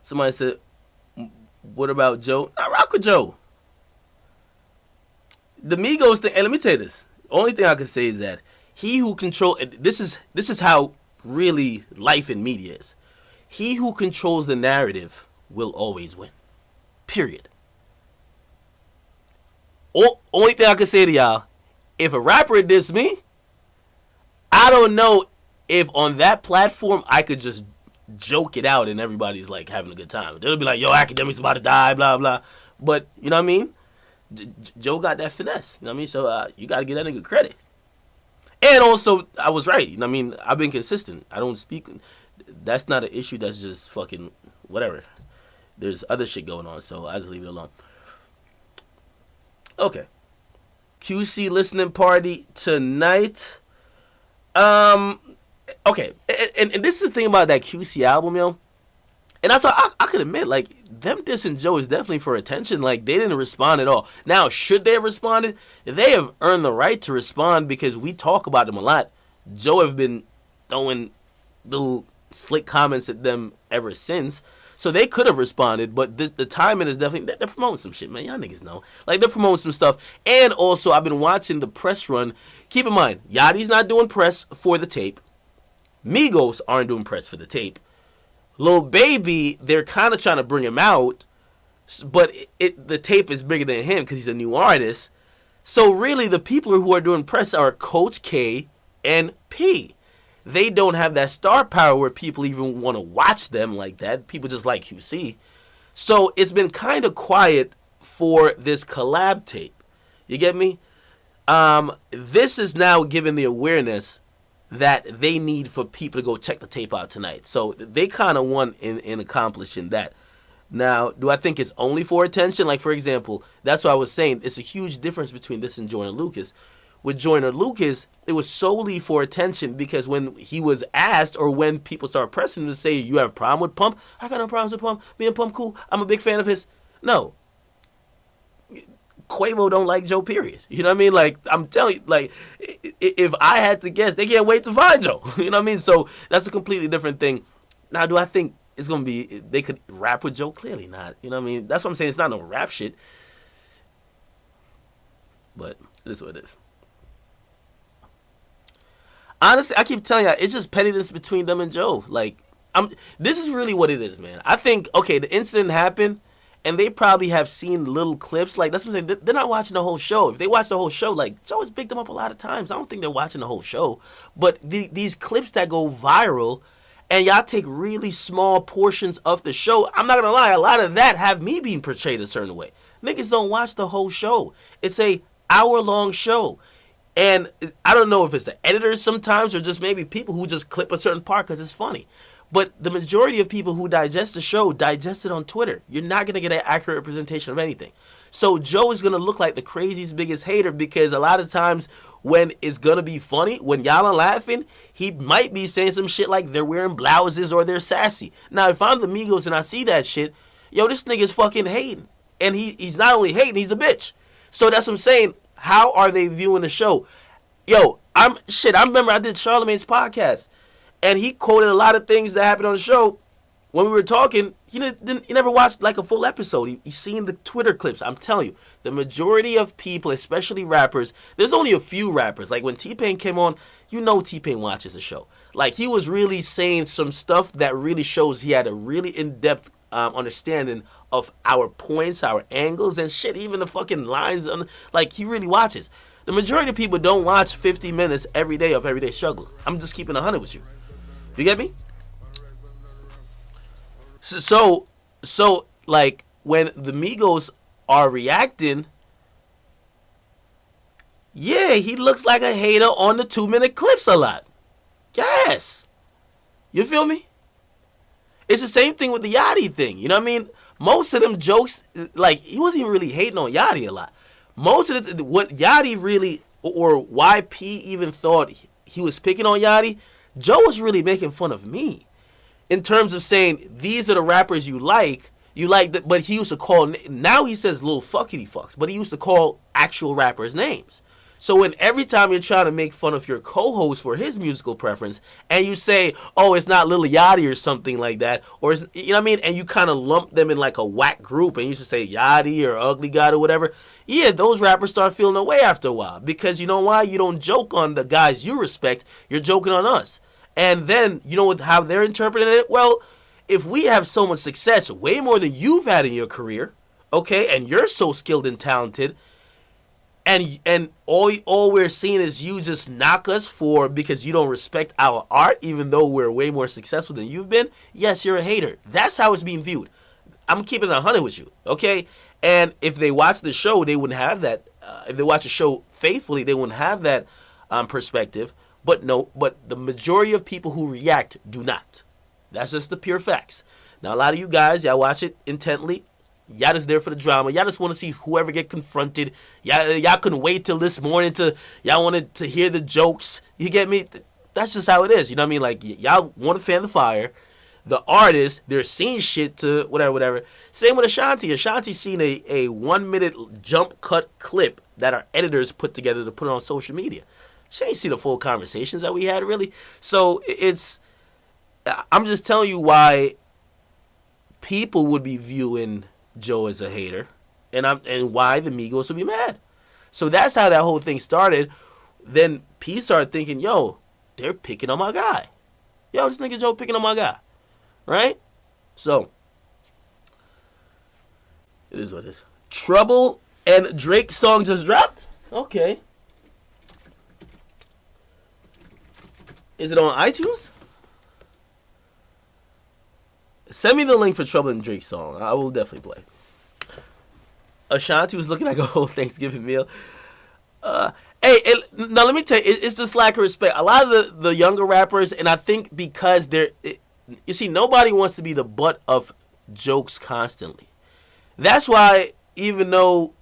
Somebody said, what about Joe? I rock with Joe. The Migos thing, and let me tell you this. Only thing I can say is that he who control this is how really life in media is. He who controls the narrative will always win. Period. Only thing I can say to y'all, if a rapper diss me, I don't know if on that platform I could just joke it out and everybody's like having a good time. They'll be like, yo, Akademiks about to die, blah, blah. But, you know what I mean? Joe got that finesse. You know what I mean? So you got to give that nigga credit. And also, I was right. You know what I mean? I've been consistent. I don't speak. That's not an issue that's just fucking whatever. There's other shit going on, so I just leave it alone. Okay. QC listening party tonight. Okay. And this is the thing about that QC album, yo. And that's why I could admit, like, them dissing Joe is definitely for attention. Like, they didn't respond at all. Now, should they have responded? They have earned the right to respond because we talk about them a lot. Joe have been throwing little slick comments at them ever since. So they could have responded, but the timing is definitely, they're promoting some shit, man. Y'all niggas know. Like, they're promoting some stuff. And also, I've been watching the press run. Keep in mind, Yachty's not doing press for the tape. Migos aren't doing press for the tape. Lil Baby, they're kind of trying to bring him out, but the tape is bigger than him because he's a new artist. So really, the people who are doing press are Coach K and P. They don't have that star power where people even want to watch them like that. People just like QC. So it's been kind of quiet for this collab tape. You get me? This is now giving the awareness that they need for people to go check the tape out tonight. So they kind of won in accomplishing that. Now, do I think it's only for attention? Like, for example, that's what I was saying. It's a huge difference between this and Joyner Lucas. With Joyner Lucas, it was solely for attention because when he was asked or when people started pressing him to say, you have a problem with Pump? I got no problems with Pump. Me and Pump cool. I'm a big fan of his. No. Quavo don't like Joe, period. You know what I mean? Like, I'm telling you, like, if I had to guess, they can't wait to find Joe. You know what I mean? So that's a completely different thing. Now, do I think it's going to be, they could rap with Joe? Clearly not. You know what I mean? That's what I'm saying. It's not no rap shit. But it is what it is. Honestly, I keep telling y'all, it's just pettiness between them and Joe. Like, this is really what it is, man. I think, okay, the incident happened, and they probably have seen little clips. Like, that's what I'm saying. They're not watching the whole show. If they watch the whole show, like, Joe has picked them up a lot of times. I don't think they're watching the whole show. But these clips that go viral, and y'all take really small portions of the show, I'm not going to lie, a lot of that have me being portrayed a certain way. Niggas don't watch the whole show. It's a hour-long show. And I don't know if it's the editors sometimes or just maybe people who just clip a certain part because it's funny. But the majority of people who digest the show digest it on Twitter. You're not going to get an accurate representation of anything. So Joe is going to look like the craziest, biggest hater because a lot of times when it's going to be funny, when y'all are laughing, he might be saying some shit like they're wearing blouses or they're sassy. Now, if I'm the Migos and I see that shit, yo, this nigga's fucking hating. And he's not only hating, he's a bitch. So that's what I'm saying. How are they viewing the show? Yo, I remember I did Charlamagne's podcast, and he quoted a lot of things that happened on the show. When we were talking, he never watched like a full episode. He's seen the Twitter clips. I'm telling you, the majority of people, especially rappers, there's only a few rappers. Like when T-Pain came on, you know T-Pain watches the show. Like he was really saying some stuff that really shows he had a really in-depth understanding of our points, our angles, and shit, even the fucking lines. Like, he really watches. The majority of people don't watch 50 minutes every day of Everyday Struggle. I'm just keeping 100 with you. You get me? So, like, when the Migos are reacting, yeah, he looks like a hater on the 2-minute clips a lot. Yes. You feel me? It's the same thing with the Yachty thing. You know what I mean? Most of them jokes, like, he wasn't even really hating on Yachty a lot. Most of what Yachty really, or why P even thought he was picking on Yachty, Joe was really making fun of me. In terms of saying, these are the rappers you like that, but he used to call, now he says little fuckity fucks, but he used to call actual rappers names. So when every time you're trying to make fun of your co-host for his musical preference, and you say, "Oh, it's not Lil Yachty or something like that," or you know what I mean, and you kind of lump them in like a whack group, and you should say Yachty or Ugly God or whatever. Yeah, those rappers start feeling away after a while because you know why? You don't joke on the guys you respect. You're joking on us, and then you know how they're interpreting it. Well, if we have so much success, way more than you've had in your career, okay, and you're so skilled and talented. And all we're seeing is you just knock us for because you don't respect our art, even though we're way more successful than you've been. Yes, you're a hater. That's how it's being viewed. I'm keeping it 100 with you, okay? And if they watch the show, they wouldn't have that. If they watch the show faithfully, they wouldn't have that perspective. But the majority of people who react do not. That's just the pure facts. Now, a lot of you guys, y'all watch it intently. Y'all just there for the drama. Y'all just want to see whoever get confronted. Y'all couldn't wait till this morning y'all wanted to hear the jokes. You get me? That's just how it is. You know what I mean? Like, y'all want to fan the fire. The artists, they're seeing shit to whatever. Same with Ashanti. Ashanti's seen a 1 minute jump cut clip that our editors put together to put it on social media. She ain't seen the full conversations that we had, really. So I'm just telling you why people would be viewing Joe as a hater, and why the Migos would be mad. So that's how that whole thing started. Then P started thinking, yo, they're picking on my guy. Yo, this nigga Joe picking on my guy. Right? So, it is what it is. Trouble and Drake song just dropped? Okay. Is it on iTunes? Send me the link for Trouble and Drake song. I will definitely play. Ashanti was looking like a whole Thanksgiving meal. Now let me tell you, it's just lack of respect. A lot of the younger rappers, and I think because you see, nobody wants to be the butt of jokes constantly. That's why even though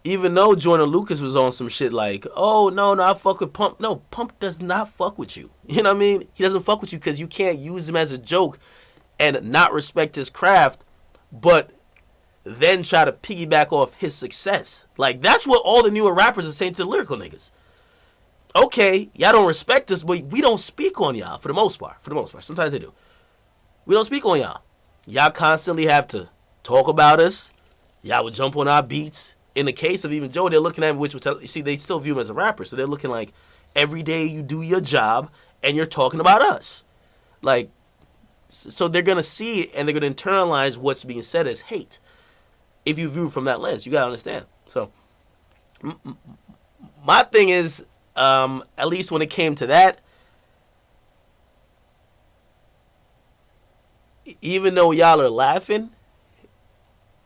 Jordan Lucas was on some shit like, oh, no, I fuck with Pump. No, Pump does not fuck with you. You know what I mean? He doesn't fuck with you because you can't use him as a joke and not respect his craft, but then try to piggyback off his success. Like, that's what all the newer rappers are saying to the lyrical niggas. Okay, y'all don't respect us, but we don't speak on y'all for the most part. Sometimes they do. We don't speak on y'all. Y'all constantly have to talk about us. Y'all would jump on our beats. In the case of even Joe, they're looking at him, which would tell, you see, they still view him as a rapper. So they're looking like, every day you do your job and you're talking about us. Like, so they're going to see it and they're going to internalize what's being said as hate. If you view from that lens, you got to understand. So, my thing is, at least when it came to that, even though y'all are laughing,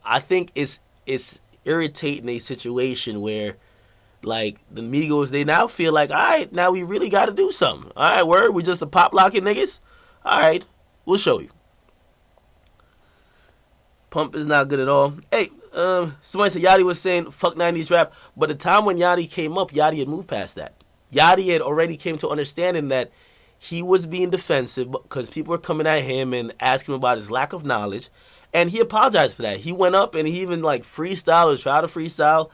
I think it's irritating a situation where, like, the Migos, they now feel like, all right, now we really got to do something. All right, word, we just a pop locking niggas? All right, we'll show you. Pump is not good at all. Hey, somebody said Yachty was saying fuck 90s rap, but the time when Yachty came up, Yachty had moved past that. Yachty had already came to understanding that he was being defensive because people were coming at him and asking him about his lack of knowledge, and he apologized for that. He went up and he even like freestyle or tried to freestyle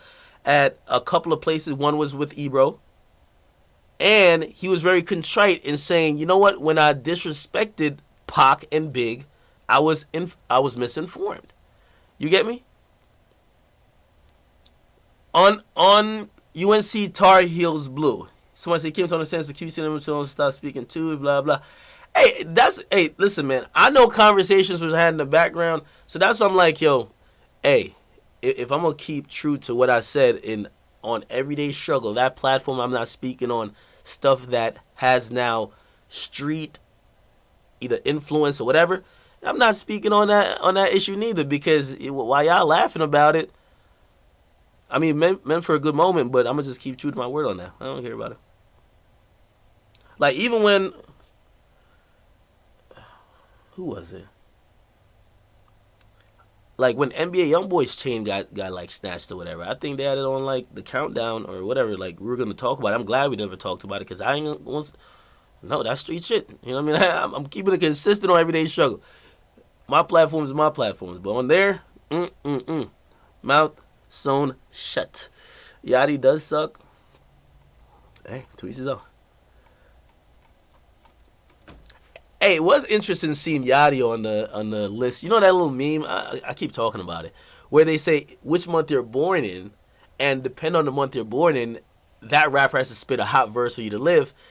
at a couple of places. One was with Ebro, and he was very contrite in saying, you know what, when I disrespected Pac and Big, I was misinformed. You get me? On UNC Tar Heels Blue, someone said Kim to understand the QC number to stop speaking too, blah blah. Hey, listen, man. I know conversations was had in the background, so that's why I'm like, yo, hey, if I'm gonna keep true to what I said on Everyday Struggle, that platform, I'm not speaking on stuff that has now street either influence or whatever. I'm not speaking on that issue neither, because while y'all laughing about it, I mean, meant for a good moment, but I'm gonna just keep true to my word on that. I don't care about it. Like, even when, who was it? Like when NBA YoungBoy's chain got like snatched or whatever. I think they had it on like the countdown or whatever. Like, we were gonna talk about it. I'm glad we never talked about it, because I ain't gonna. No, that's street shit. You know what I mean? I'm keeping it consistent on Everyday Struggle. My platform is my platforms, but on there, mouth sewn shut. Yachty does suck. Hey, to each his own. Hey, it was interesting seeing Yachty on the list. You know that little meme? I keep talking about it, where they say which month you're born in, and depending on the month you're born in, that rapper has to spit a hot verse for you to live.